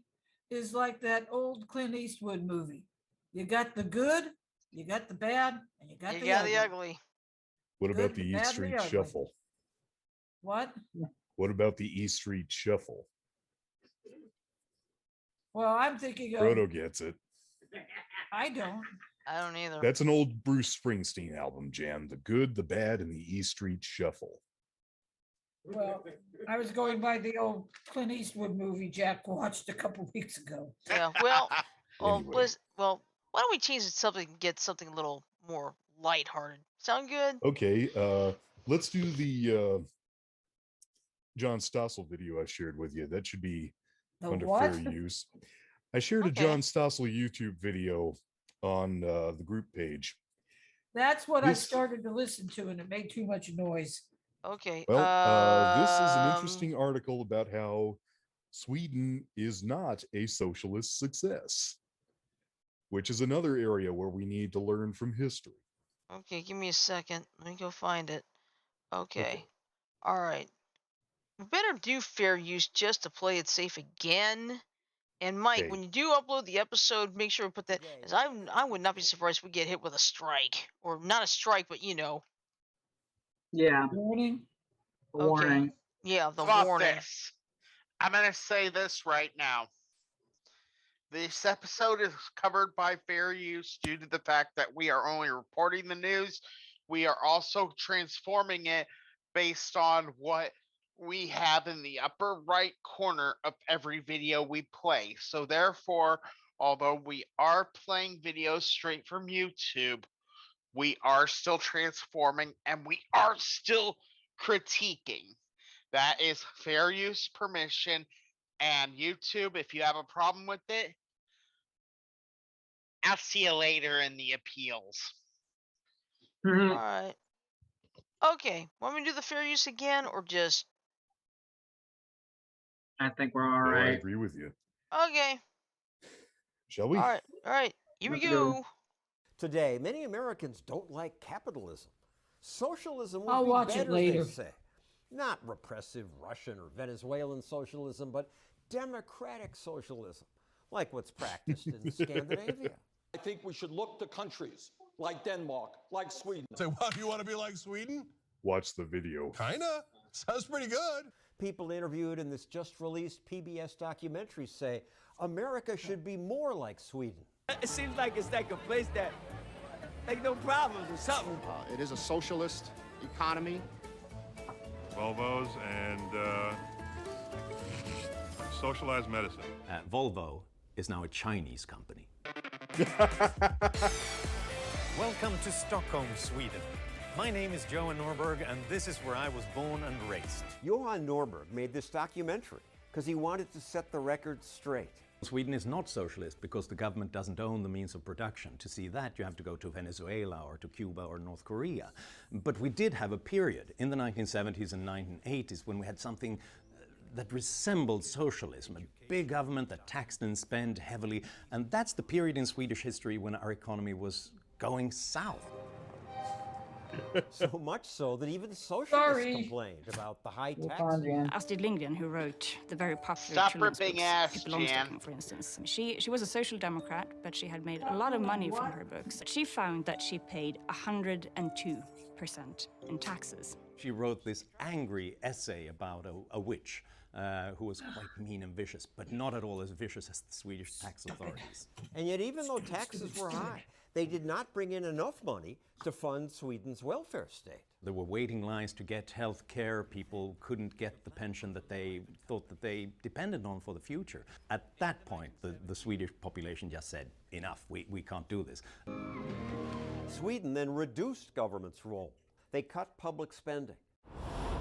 is like that old Clint Eastwood movie. You got the good, you got the bad, and you got You the got ugly. the ugly. What Good, about the the E bad, and Street the ugly. Shuffle? What? What about the E Street Shuffle? Well, I'm thinking of. Proto gets it. I don't. I don't either. That's an old Bruce Springsteen album, Jan. The Good, the Bad, and the E Street Shuffle. Well, I was going by the old Clint Eastwood movie Jack watched a couple weeks ago. Yeah. Well, Anyway. why don't we change it to something and get something a little more lighthearted? Sound good? Okay, let's do the John Stossel video I shared with you. That should be The under what? fair use. I shared a Okay. John Stossel YouTube video on the group page. That's what I This- started to listen to, and it made too much noise. Okay. Well, this is an interesting article about how Sweden is not a socialist success, which is another area where we need to learn from history. Okay, give me a second. Let me go find it. Okay. All right. We better do fair use just to play it safe again. And Mike, Okay. when you do upload the episode, make sure to put that. As I would not be surprised if we get hit with a strike, or not a strike, but you know, Yeah, Warning. Okay. warning. yeah, the Fuck warning. this. I'm gonna say this right now. This episode is covered by fair use due to the fact that we are only reporting the news. We are also transforming it based on what we have in the upper right corner of every video we play. So therefore, although we are playing videos straight from YouTube, we are still transforming and we are still critiquing. That is fair use permission. And YouTube, if you have a problem with it, I'll see you later in the appeals. All right. Okay. Want me to do the fair use again, or just I think we're all No, I right. agree with you. okay? Shall we? All right. Here we Let's go. go. Today, many Americans don't like capitalism. Socialism would I'll be watch it better, later. they say. Not repressive Russian or Venezuelan socialism, but democratic socialism, like what's practiced in Scandinavia. I think we should look to countries like Denmark, like Sweden. Say, what, you want to be like Sweden? Watch the video. Kinda. Sounds pretty good. People interviewed in this just-released PBS documentary say America should be more like Sweden. It seems like it's like a place that, like, no problems or something. It is a socialist economy. Volvos and socialized medicine. Volvo is now a Chinese company. Welcome to Stockholm, Sweden. My name is Johan Norberg, and this is where I was born and raised. Johan Norberg made this documentary because he wanted to set the record straight. Sweden is not socialist because the government doesn't own the means of production. To see that, you have to go to Venezuela or to Cuba or North Korea. But we did have a period in the 1970s and 1980s when we had something that resembled socialism, a big government that taxed and spent heavily. And that's the period in Swedish history when our economy was going south. So much so that even socialists complained about the high taxes. Astrid Lindgren, who wrote the very popular Stop children's ripping books, ass, Pippi Longstocking, Jan. for instance. She was a social democrat, but she had made a lot of money from her books. She found that she paid 102% in taxes. She wrote this angry essay about a witch who was quite mean and vicious, but not at all as vicious as the Swedish tax authorities. And yet, even though taxes were high, they did not bring in enough money to fund Sweden's welfare state. There were waiting lines to get health care. People couldn't get the pension that they thought that they depended on for the future. At that point, the Swedish population just said, enough, we can't do this. Sweden then reduced government's role. They cut public spending,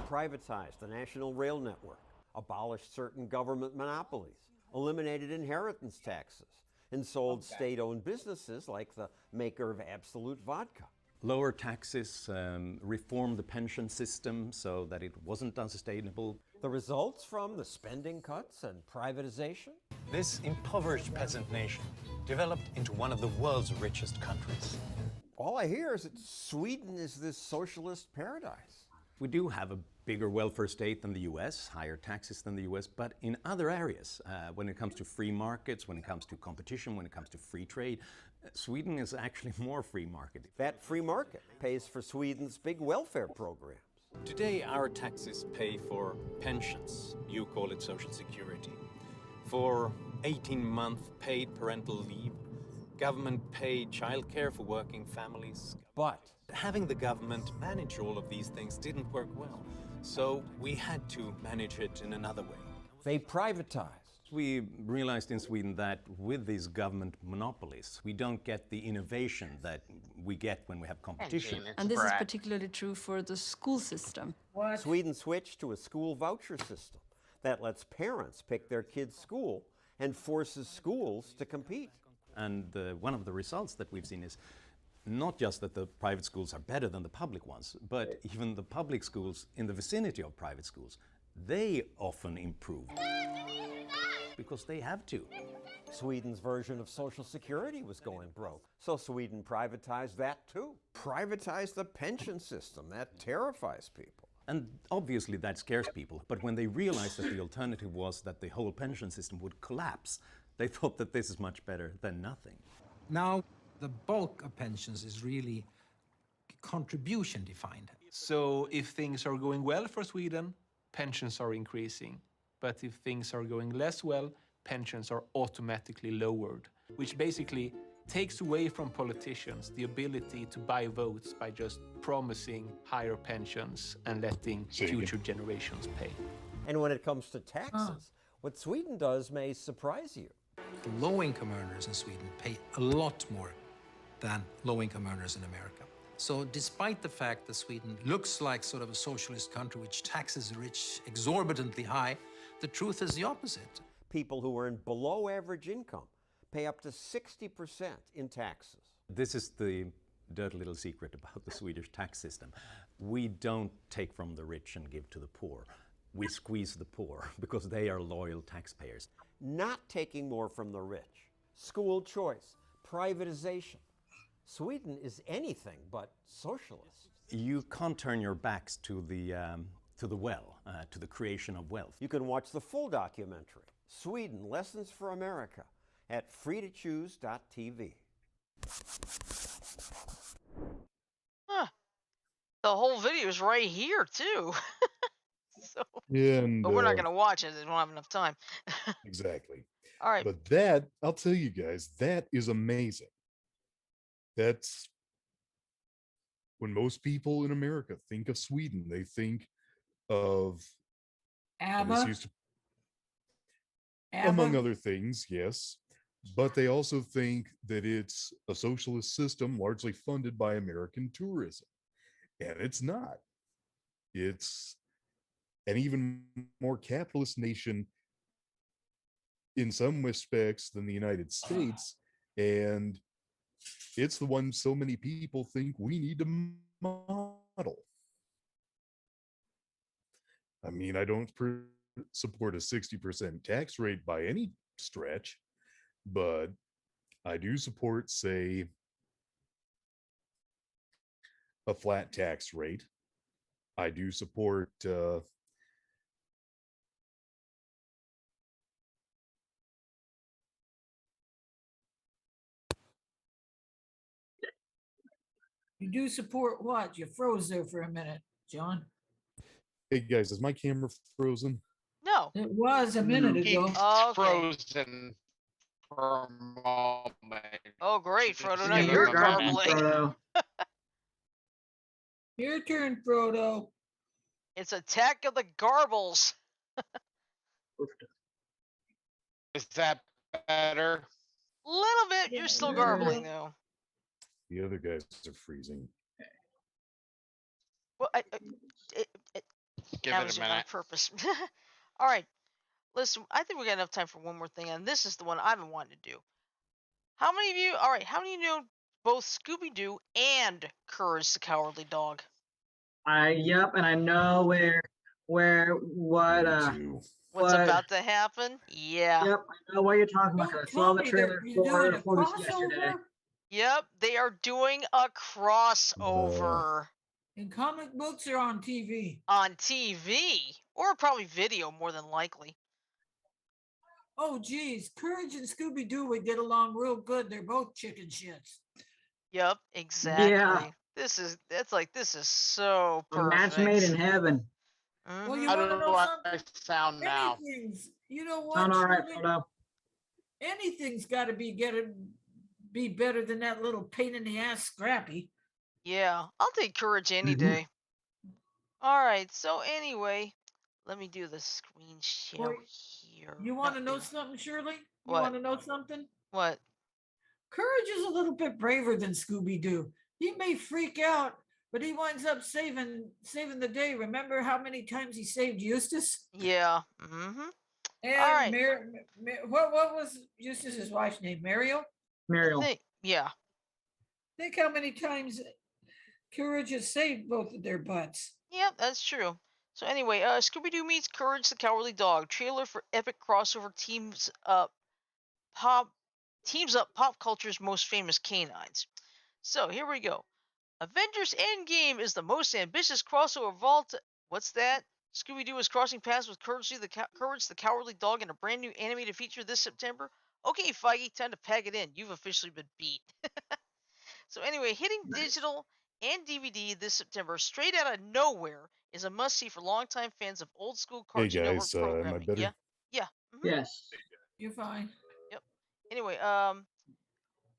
privatized the national rail network, abolished certain government monopolies, eliminated inheritance taxes, and sold state-owned businesses like the maker of Absolute Vodka. Lower taxes, reformed the pension system so that it wasn't unsustainable. The results from the spending cuts and privatization? This impoverished peasant nation developed into one of the world's richest countries. All I hear is that Sweden is this socialist paradise. We do have a bigger welfare state than the US, higher taxes than the US, but in other areas, when it comes to free markets, when it comes to competition, when it comes to free trade, Sweden is actually more free market. That free market pays for Sweden's big welfare programs. Today, our taxes pay for pensions. You call it social security. For 18-month paid parental leave, government-paid childcare for working families. But having the government manage all of these things didn't work well, so we had to manage it in another way. They privatized. We realized in Sweden that with these government monopolies, we don't get the innovation that we get when we have competition. And this is particularly true for the school system. Sweden switched to a school voucher system that lets parents pick their kids' school and forces schools to compete. And one of the results that we've seen is not just that the private schools are better than the public ones, but even the public schools in the vicinity of private schools, they often improve because they have to. Sweden's version of Social Security was going broke, so Sweden privatized that too. Privatized the pension system. That terrifies people. And obviously that scares people, but when they realized that the alternative was that the whole pension system would collapse, they thought that this is much better than nothing. Now, the bulk of pensions is really contribution defined. So if things are going well for Sweden, pensions are increasing. But if things are going less well, pensions are automatically lowered, which basically takes away from politicians the ability to buy votes by just promising higher pensions and letting future generations pay. And when it comes to taxes, what Sweden does may surprise you. Low-income earners in Sweden pay a lot more than low-income earners in America. So despite the fact that Sweden looks like sort of a socialist country which taxes the rich exorbitantly high, the truth is the opposite. People who earn below average income pay up to 60% in taxes. This is the dirty little secret about the Swedish tax system. We don't take from the rich and give to the poor. We squeeze the poor because they are loyal taxpayers. Not taking more from the rich. School choice, privatization. Sweden is anything but socialist. You can't turn your backs to the well, to the creation of wealth. You can watch the full documentary, Sweden, Lessons for America, at freetochoose.tv. Huh. The whole video is right here, too. So, and, but we're not going to watch it. We don't have enough time. Exactly. All right. But that, I'll tell you guys, that is amazing. That's when most people in America think of Sweden, they think of ABBA. Among other things, yes. But they also think that it's a socialist system largely funded by American tourism. And it's not. It's an even more capitalist nation in some respects than the United States. And it's the one so many people think we need to model. I mean, I don't support a 60% tax rate by any stretch, but I do support, say, a flat tax rate. I do support You do support what? You froze there for a minute, John. Hey guys, is my camera frozen? No. It was a minute ago. Okay. Frozen for a moment. Oh, great, Frodo. Now Yeah, you're you're driving, garbling. Frodo. Your turn, Frodo. It's Attack of the Garbles. Is that better? Little bit. You're still garbling, though. The other guys are freezing. Well, Give I it was a doing it on minute. purpose. All right. Listen, I think we got enough time for one more thing, and this is the one I've been wanting to do. How many of you, all right, how many of you know both Scooby-Doo and Courage the Cowardly Dog? Yep, and I know what What's about to happen? Yeah. Yep, I know what you're talking about. 'Cause I saw the trailer for this yesterday. Yep, they are doing a crossover. In comic books or on TV? On TV, or probably video, more than likely. Oh, geez, Courage and Scooby Doo would get along real good. They're both chicken shits. Yep, exactly. This is so A match made in perfect. heaven. Well, you How want to do know I something? sound now? Anything's, you know what, Sound all right, Shirley? Frodo. Anything's got to be better than that little pain in the ass Scrappy. Yeah, I'll take Courage any day. All right, so anyway, let me do the screen share Boy, here. You want to know something, Shirley? You What? want to know something? What? Courage is a little bit braver than Scooby Doo. He may freak out, but he winds up saving the day. Remember how many times he saved Eustace? Yeah. Mm-hmm. And All right. what was Eustace's wife's name? Mariel? Mariel. Yeah. Think how many times Courage has saved both of their butts. Yep, that's true. So anyway, Scooby-Doo meets Courage the Cowardly Dog. Trailer for epic crossover teams up pop culture's most famous canines. So here we go. Avengers Endgame is the most ambitious crossover of all. What's that? Scooby-Doo is crossing paths with Courage the Cowardly Dog in a brand new animated feature this September. Okay, Feige, time to pack it in. You've officially been beat. So anyway, hitting digital and DVD this September, straight out of nowhere, is a must-see for longtime fans of old school Hey Cartoon Network guys, am I programming. better? Yeah, yeah. Yes. You're fine. Yep. Anyway,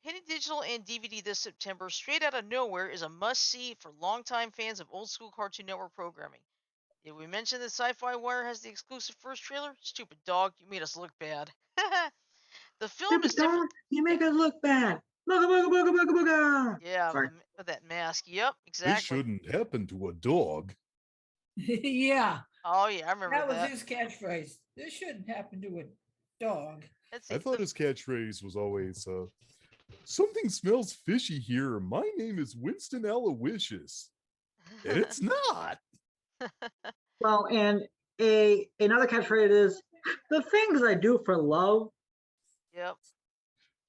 hitting digital and DVD this September, straight out of nowhere, is a must-see for longtime fans of old school Cartoon Network programming. Did we mention that Sci-Fi Wire has the exclusive first trailer? Stupid dog, you made us look bad. The film is different. You make us look bad. Booga booga booga booga booga. Yeah, Sorry. with that mask. Yep, This exactly. shouldn't happen to a dog. Yeah. Oh yeah, I remember That was that. his catchphrase. This shouldn't happen to a dog. Let's see. I thought his catchphrase was always, something smells fishy here. My name is Winston Aloysius. And it's not. Well, and another catchphrase is the things I do for love. Yep.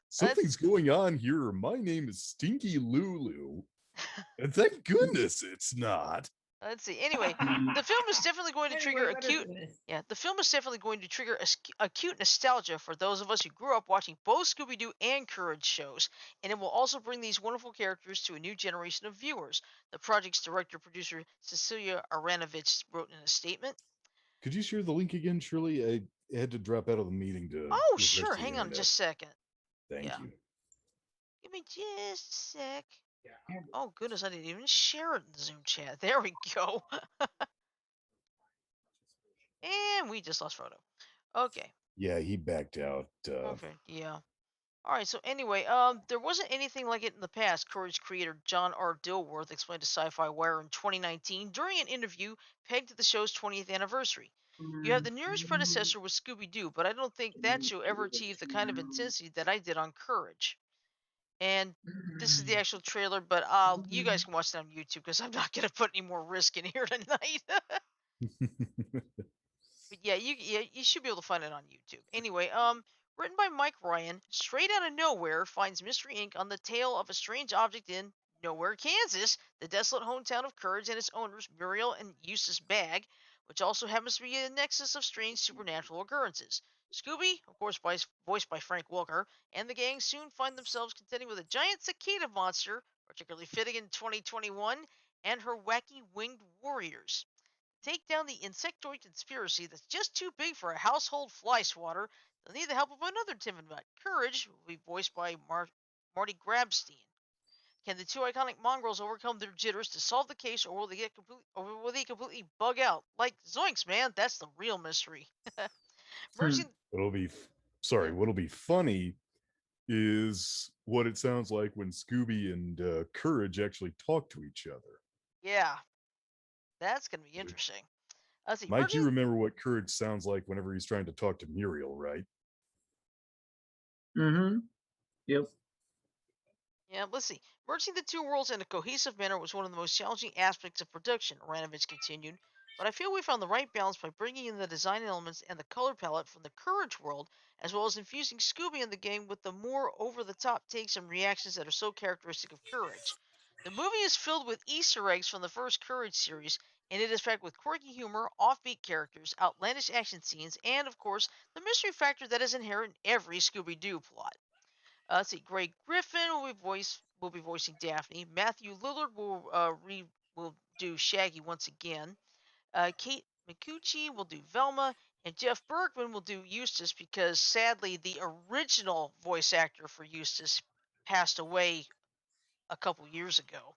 Something's going on here. My name is Stinky Lulu. And thank goodness it's not. Let's see. Anyway, the film is definitely going to trigger acute nostalgia for those of us who grew up watching both Scooby-Doo and Courage shows, and it will also bring these wonderful characters to a new generation of viewers. The project's director-producer Cecilia Aranovich wrote in a statement. Could you share the link again, Shirley? I had to drop out of the meeting to. Oh, sure. Hang on just a second. Thank you. Give me just a sec. Oh, goodness, I didn't even share it in the Zoom chat. There we go. And we just lost Frodo. Okay. Yeah, he backed out. Okay, yeah. All right, so anyway, there wasn't anything like it in the past, Courage creator John R. Dilworth explained to Sci-Fi Wire in 2019 during an interview pegged to the show's 20th anniversary. You have the nearest predecessor with Scooby-Doo, but I don't think that show ever achieved the kind of intensity that I did on Courage. And this is the actual trailer, but you guys can watch it on YouTube because I'm not going to put any more risk in here tonight. But yeah, you should be able to find it on YouTube. Anyway, written by Mike Ryan, straight out of nowhere finds Mystery Inc. on the tail of a strange object in Nowhere, Kansas, the desolate hometown of Courage and its owners, Muriel and Eustace Bagg, which also happens to be a nexus of strange supernatural occurrences. Scooby, of course voiced by Frank Welker, and the gang soon find themselves contending with a giant cicada monster, particularly fitting in 2021, and her wacky winged warriors. Take down the insectoid conspiracy that's just too big for a household fly swatter. They'll need the help of another timid mutt. Courage will be voiced by Marty Grabstein. Can the two iconic mongrels overcome their jitters to solve the case, or will they completely bug out? Like Zoinks, man, that's the real mystery. Merging. What'll be funny is what it sounds like when Scooby and Courage actually talk to each other. Yeah, that's gonna be interesting. Let's see. Mike, you remember what Courage sounds like whenever he's trying to talk to Muriel, right? Mm-hmm. Yep. Yeah, let's see. Merging the two worlds in a cohesive manner was one of the most challenging aspects of production, Aranovich continued. But I feel we found the right balance by bringing in the design elements and the color palette from the Courage world, as well as infusing Scooby and the gang with the more over-the-top takes and reactions that are so characteristic of Courage. The movie is filled with Easter eggs from the first Courage series, and it is packed with quirky humor, offbeat characters, outlandish action scenes, and, of course, the mystery factor that is inherent in every Scooby-Doo plot. Let's see. Greg Griffin will be voicing Daphne. Matthew Lillard will do Shaggy once again. Kate Micucci will do Velma, and Jeff Bergman will do Eustace because sadly the original voice actor for Eustace passed away a couple years ago.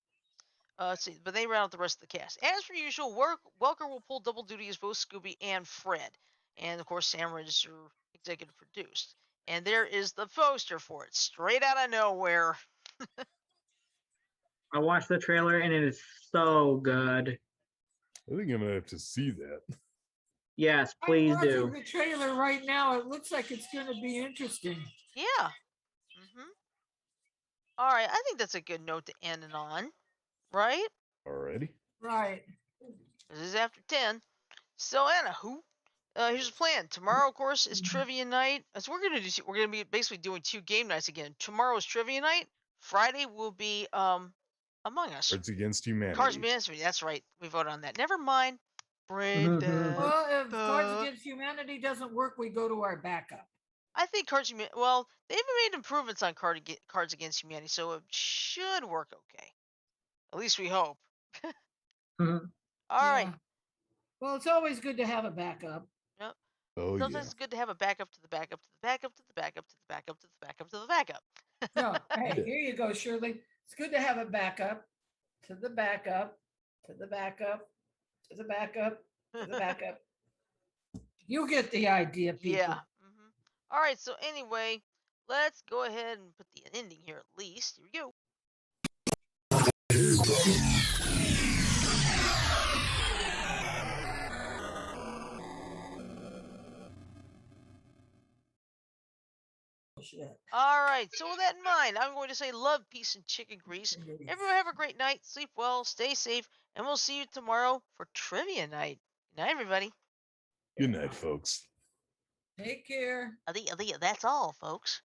Let's see, but they round out the rest of the cast. As per usual, Welker will pull double duty as both Scooby and Fred, and of course Sam Register executive produced. And there is the poster for it, straight out of nowhere. I watched the trailer and it is so good. I think I'm gonna have to see that. Yes, I'm please watching do. the trailer right now. It looks like it's going to be interesting. Yeah. All right, I think that's a good note to end it on, right? Alrighty. Right. This is after 10. So, Anna, here's the plan. Tomorrow, of course, is trivia night. So we're gonna be basically doing 2 game nights again. Tomorrow is trivia night. Friday will be Among Us. Cards Against Humanity. Cards Against Humanity. That's right. We voted on that. Never mind. Brain dead. Well, if Cards Against Humanity doesn't work, we go to our backup. I think well, they've made improvements on Cards Against Humanity, so it should work okay. At least we hope. All right. Well, it's always good to have a backup. Yep. Oh Sometimes it's good to have a backup to the backup to the backup to the backup to the backup to the backup to the backup. No, hey, here you go, Shirley. It's good to have a backup to the backup to the backup to the backup to the backup. You get the idea, people. Yeah. All right. So anyway, let's go ahead and put the ending here at least. Here we go. All right. So with that in mind, I'm going to say love, peace, and chicken grease. Everyone have a great night. Sleep well. Stay safe. And we'll see you tomorrow for trivia night. Good night, everybody. Good night, folks. Take care. That's all, folks.